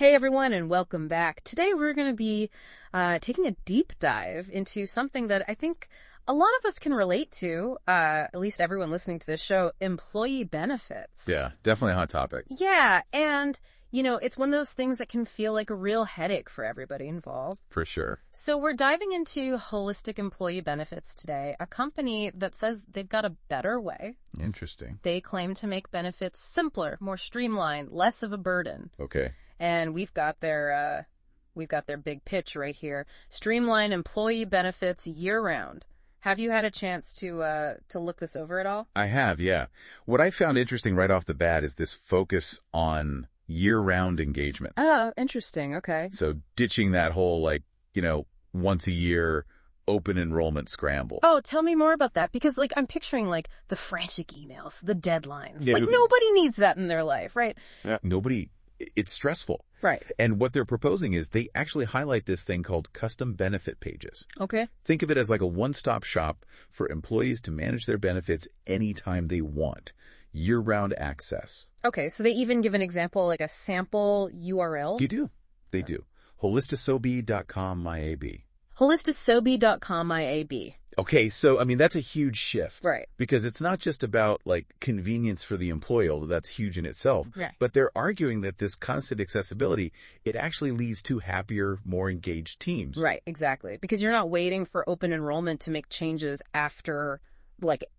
Hey everyone, and welcome back. Today we're going to be taking a deep dive into something that I think a lot of us can relate to, at least everyone listening to this show, employee benefits. Yeah, definitely a hot topic. Yeah, and, it's one of those things that can feel like a real headache for everybody involved. For sure. So we're diving into holistic employee benefits today, a company that says they've got a better way. Interesting. They claim to make benefits simpler, more streamlined, less of a burden. Okay. And we've got their big pitch right here. Streamline employee benefits year-round. Have you had a chance to look this over at all? I have, yeah. What I found interesting right off the bat is this focus on year-round engagement. Oh, interesting. Okay. So ditching that whole, once a year open enrollment scramble. Oh, tell me more about that, because, I'm picturing, the frantic emails, the deadlines. Yeah. Nobody needs that in their life, right? Yeah. It's stressful. Right. And what they're proposing is they actually highlight this thing called custom benefit pages. Okay. Think of it as like a one-stop shop for employees to manage their benefits anytime they want. Year-round access. Okay, so they even give an example, like a sample URL? You do. They do. holistisob.com myab. holistisob.com myab. Okay, so, that's a huge shift. Right. Because it's not just about, convenience for the employee, although that's huge in itself. Right. But they're arguing that this constant accessibility, it actually leads to happier, more engaged teams. Right, exactly. Because you're not waiting for open enrollment to make changes after,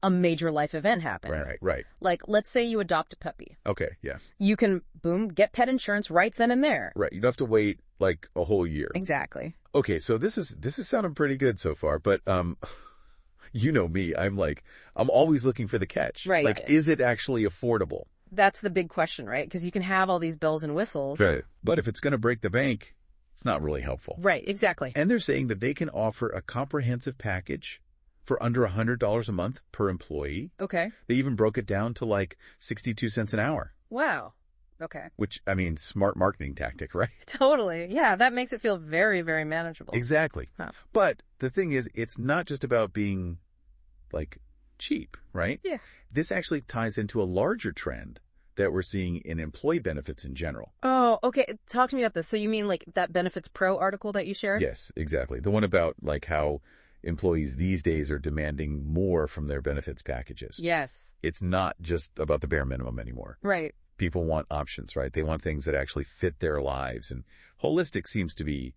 a major life event happens. Right. Let's say you adopt a puppy. Okay, yeah. You can, boom, get pet insurance right then and there. Right. You don't have to wait, a whole year. Exactly. Okay, so this is sounding pretty good so far, but you know me, I'm always looking for the catch. Right. Is it actually affordable? That's the big question, right? Because you can have all these bells and whistles. Right. But if it's going to break the bank, it's not really helpful. Right, exactly. And they're saying that they can offer a comprehensive package for under $100 a month per employee. Okay. They even broke it down to 62 cents an hour. Wow. Okay. Which, smart marketing tactic, right? Totally. Yeah, that makes it feel very, very manageable. Exactly. Huh. But the thing is, it's not just about being, cheap, right? Yeah. This actually ties into a larger trend that we're seeing in employee benefits in general. Oh, okay. Talk to me about this. So you mean that Benefits Pro article that you shared? Yes, exactly. The one about how employees these days are demanding more from their benefits packages. Yes. It's not just about the bare minimum anymore. Right. People want options, right? They want things that actually fit their lives. And Holistic seems to be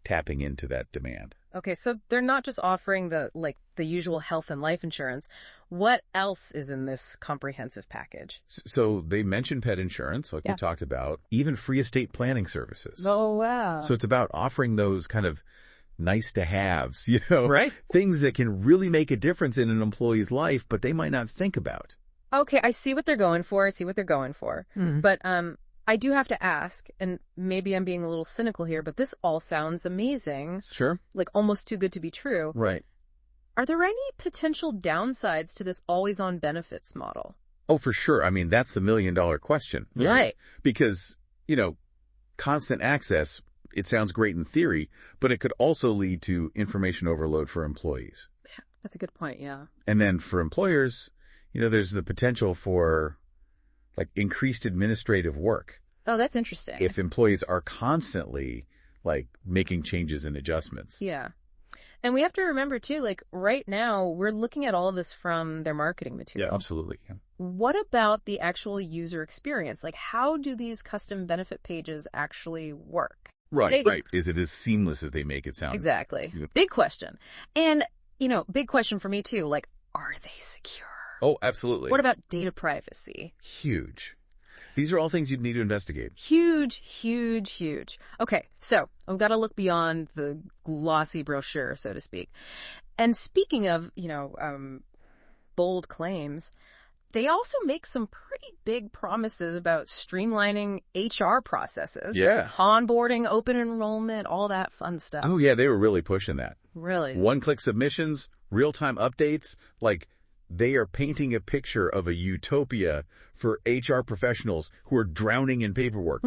tapping into that demand. Okay, so they're not just offering the usual health and life insurance. What else is in this comprehensive package? So they mentioned pet insurance, we talked about, even free estate planning services. Oh, wow. So it's about offering those kind of nice to haves, right? Things that can really make a difference in an employee's life, but they might not think about. Okay, I see what they're going for. Mm-hmm. But I do have to ask, and maybe I'm being a little cynical here, but this all sounds amazing. Sure. Almost too good to be true. Right. Are there any potential downsides to this always-on benefits model? Oh, for sure. that's the million-dollar question. Right. Because, constant access, it sounds great in theory, but it could also lead to information overload for employees. That's a good point, yeah. And then for employers, there's the potential for increased administrative work. Oh, that's interesting. If employees are constantly making changes and adjustments. Yeah. And we have to remember too, right now we're looking at all of this from their marketing material. Yeah, absolutely. Yeah. What about the actual user experience? How do these custom benefit pages actually work? Right. Is it as seamless as they make it sound? Exactly. Big question. And, big question for me too, are they secure? Oh, absolutely. What about data privacy? Huge. These are all things you'd need to investigate. Huge. Okay, so I've got to look beyond the glossy brochure, so to speak. And speaking of, bold claims, they also make some pretty big promises about streamlining HR processes. Yeah. Onboarding, open enrollment, all that fun stuff. Oh, yeah, they were really pushing that. Really? One-click submissions, real-time updates, they are painting a picture of a utopia for HR professionals who are drowning in paperwork.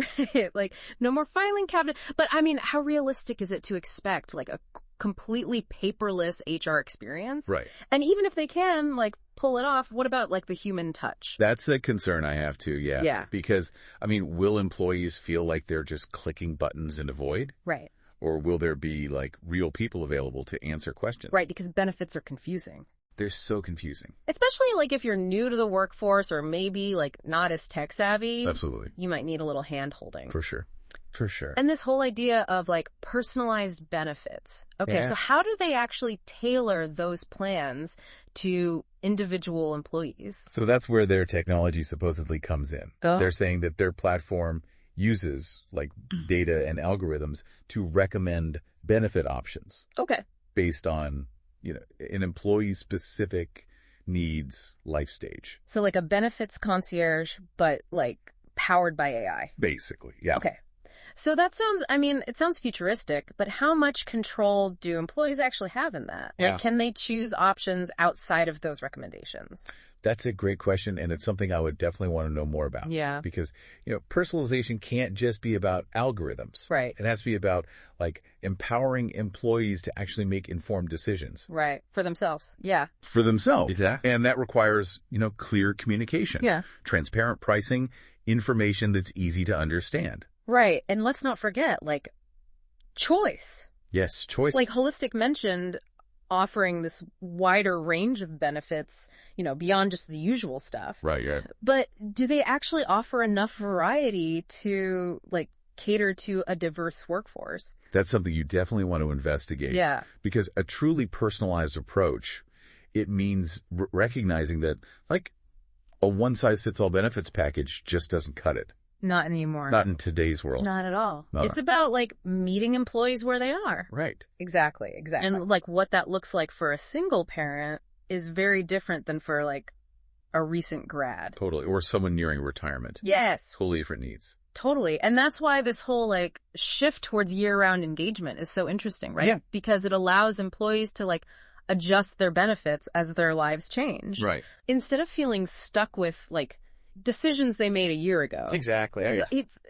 Right, no more filing cabinet. But how realistic is it to expect a completely paperless HR experience? Right. And even if they can, pull it off, what about like the human touch? That's a concern I have too, yeah. Yeah. Because, I mean, will employees feel like they're just clicking buttons in a void? Right. Or will there be like real people available to answer questions? Right, because benefits are confusing. They're so confusing. Especially like if you're new to the workforce or maybe like not as tech savvy. Absolutely. You might need a little hand holding. For sure. For sure. And this whole idea of like personalized benefits. Okay, Yeah. so how do they actually tailor those plans to individual employees? So that's where their technology supposedly comes in. Oh. They're saying that their platform uses like data and algorithms to recommend benefit options Okay. based on, an employee specific needs life stage. So like a benefits concierge, but like powered by AI. Basically. Yeah. Okay. So that sounds, it sounds futuristic, but how much control do employees actually have in that? Yeah. Like, can they choose options outside of those recommendations? That's a great question, and it's something I would definitely want to know more about. Yeah. Because, personalization can't just be about algorithms. Right. It has to be about, like, empowering employees to actually make informed decisions. Right. For themselves. Yeah. For themselves. Exactly. And that requires, clear communication. Yeah. Transparent pricing, information that's easy to understand. Right. And let's not forget, like, choice. Yes, choice. Like Holistic mentioned, offering this wider range of benefits, beyond just the usual stuff. Right, yeah. But do they actually offer enough variety to, like, cater to a diverse workforce? That's something you definitely want to investigate. Yeah. Because a truly personalized approach, it means recognizing that, like, a one-size-fits-all benefits package just doesn't cut it. Not anymore. Not in today's world. Not at all. No. It's about, like, meeting employees where they are. Right. Exactly. And, like, what that looks like for a single parent is very different than for, like, a recent grad. Totally. Or someone nearing retirement. Yes. Totally different needs. Totally. And that's why this whole, like, shift towards year-round engagement is so interesting, right? Yeah. Because it allows employees to, like, adjust their benefits as their lives change. Right. Instead of feeling stuck with, like, decisions they made a year ago. Exactly.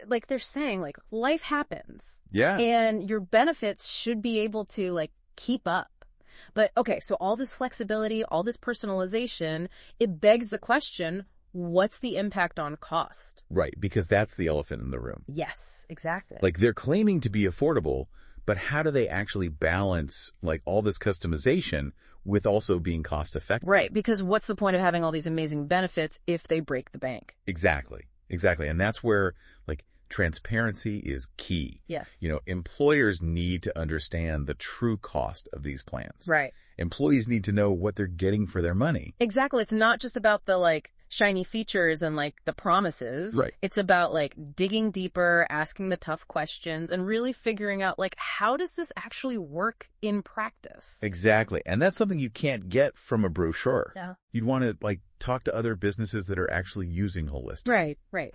Like they're saying, like, life happens. Yeah. And your benefits should be able to, like, keep up. But, okay, so all this flexibility, all this personalization, it begs the question, what's the impact on cost? Right. Because that's the elephant in the room. Yes, exactly. Like, they're claiming to be affordable, but how do they actually balance, like, all this customization with also being cost effective? Right, because what's the point of having all these amazing benefits if they break the bank? Exactly. Exactly. And that's where, like, transparency is key. Yes. Employers need to understand the true cost of these plans. Right. Employees need to know what they're getting for their money. Exactly. It's not just about the, like, shiny features and, like, the promises. Right. It's about, like, digging deeper, asking the tough questions, and really figuring out, like, how does this actually work in practice? Exactly. And that's something you can't get from a brochure. Yeah. You'd want to, like, talk to other businesses that are actually using Holistic. Right, right.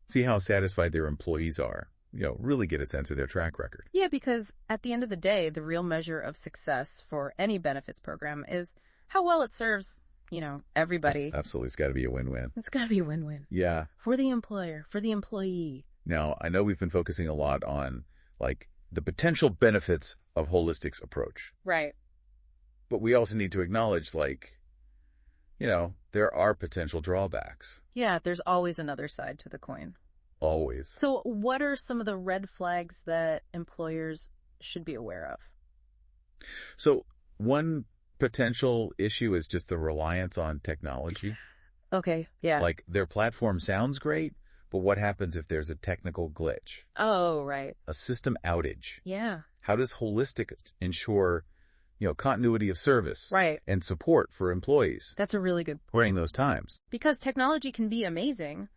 See how satisfied their employees are. Really get a sense of their track record. Yeah, because at the end of the day, the real measure of success for any benefits program is how well it serves, everybody. Absolutely. It's got to be a win-win. It's got to be a win-win. Yeah. For the employer, for the employee. Now, I know we've been focusing a lot on, like, the potential benefits of Holistic's approach. Right. But we also need to acknowledge, like, there are potential drawbacks. Yeah, there's always another side to the coin. Always. So what are some of the red flags that employers should be aware of? So one potential issue is just the reliance on technology. Okay, yeah. Like, their platform sounds great, but what happens if there's a technical glitch? Oh, right. A system outage? Yeah. How does Holistic ensure, continuity of service? Right. And support for employees That's a really good during those times? Because technology can be amazing,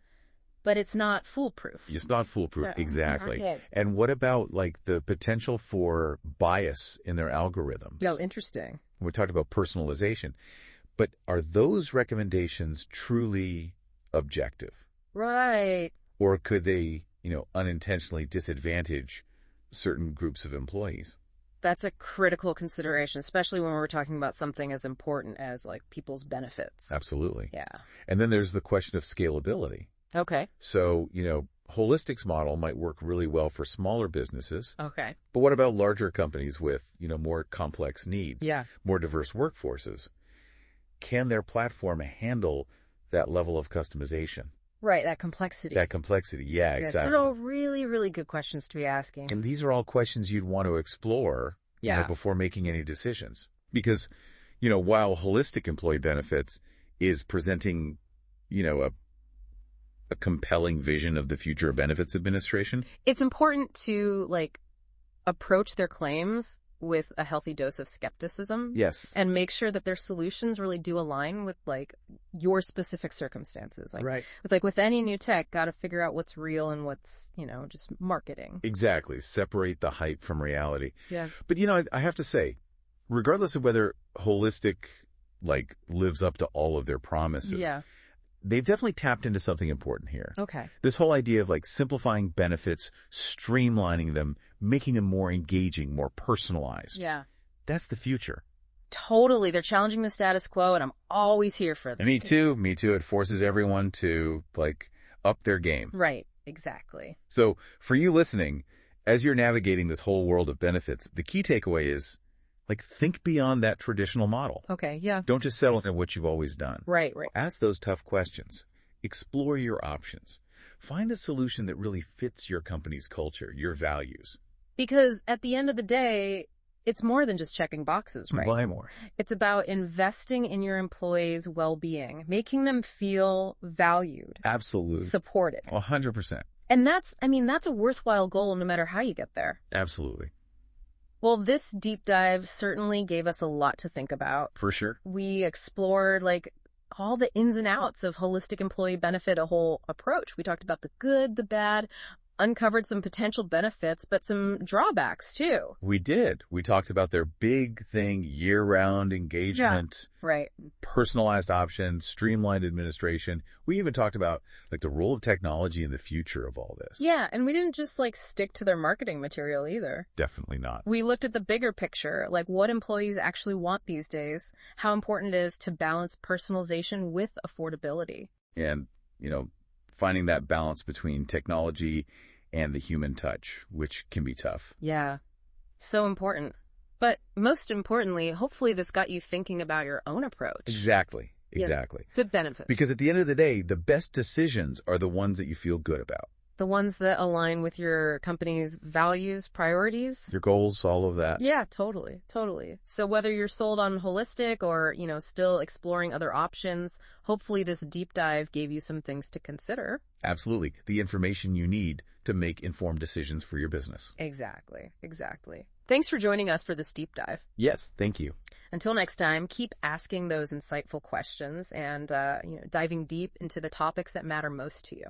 but it's not foolproof. It's not foolproof. Yeah. Exactly. Okay. And what about, like, the potential for bias in their algorithms? No, interesting. We talked about personalization, but are those recommendations truly objective? Right. Or could they, unintentionally disadvantage certain groups of employees? That's a critical consideration, especially when we're talking about something as important as, like, people's benefits. Absolutely. Yeah. And then there's the question of scalability. Okay. So, Holistic's model might work really well for smaller businesses. Okay. But what about larger companies with, more complex needs? Yeah. More diverse workforces? can their platform handle that level of customization? Right, that complexity. That complexity, yeah, exactly. They're all really, really good questions to be asking. And these are all questions you'd want to explore Yeah. before making any decisions. Because, while holistic employee benefits is presenting, a compelling vision of the future of benefits administration. It's important to, approach their claims with a healthy dose of skepticism. Yes. And make sure that their solutions really do align with, your specific circumstances. Right. With any new tech, got to figure out what's real and what's, just marketing. Exactly. Separate the hype from reality. Yeah. But, I have to say, regardless of whether holistic, lives up to all of their promises. Yeah. They've definitely tapped into something important here. Okay. This whole idea of simplifying benefits, streamlining them, making them more engaging, more personalized. Yeah. That's the future. Totally. They're challenging the status quo, and I'm always here for them. Me too. Me too. It forces everyone to, up their game. Right. Exactly. So for you listening, as you're navigating this whole world of benefits, the key takeaway is, think beyond that traditional model. Okay. Yeah. Don't just settle for what you've always done. Right. Ask those tough questions. Explore your options. Find a solution that really fits your company's culture, your values. Because at the end of the day, it's more than just checking boxes, right? Why more? It's about investing in your employees' well-being, making them feel valued. Absolutely. Supported. 100%. And that's a worthwhile goal no matter how you get there. Absolutely. Well, this deep dive certainly gave us a lot to think about. For sure. We explored, all the ins and outs of holistic employee benefit, a whole approach. We talked about the good, the bad, uncovered some potential benefits, but some drawbacks, too. We did. We talked about their big thing, year-round engagement. Yeah, right. Personalized options, streamlined administration. We even talked about, the role of technology in the future of all this. Yeah, and we didn't just, stick to their marketing material either. Definitely not. We looked at the bigger picture, what employees actually want these days, how important it is to balance personalization with affordability. And, finding that balance between technology and the human touch, which can be tough. Yeah, so important. But most importantly, hopefully this got you thinking about your own approach. Exactly. Yeah, the benefit. Because at the end of the day, the best decisions are the ones that you feel good about. The ones that align with your company's values, priorities. Your goals, all of that. Yeah, totally. So whether you're sold on holistic or, still exploring other options, hopefully this deep dive gave you some things to consider. Absolutely. The information you need to make informed decisions for your business. Exactly. Thanks for joining us for this deep dive. Yes, thank you. Until next time, keep asking those insightful questions and, diving deep into the topics that matter most to you.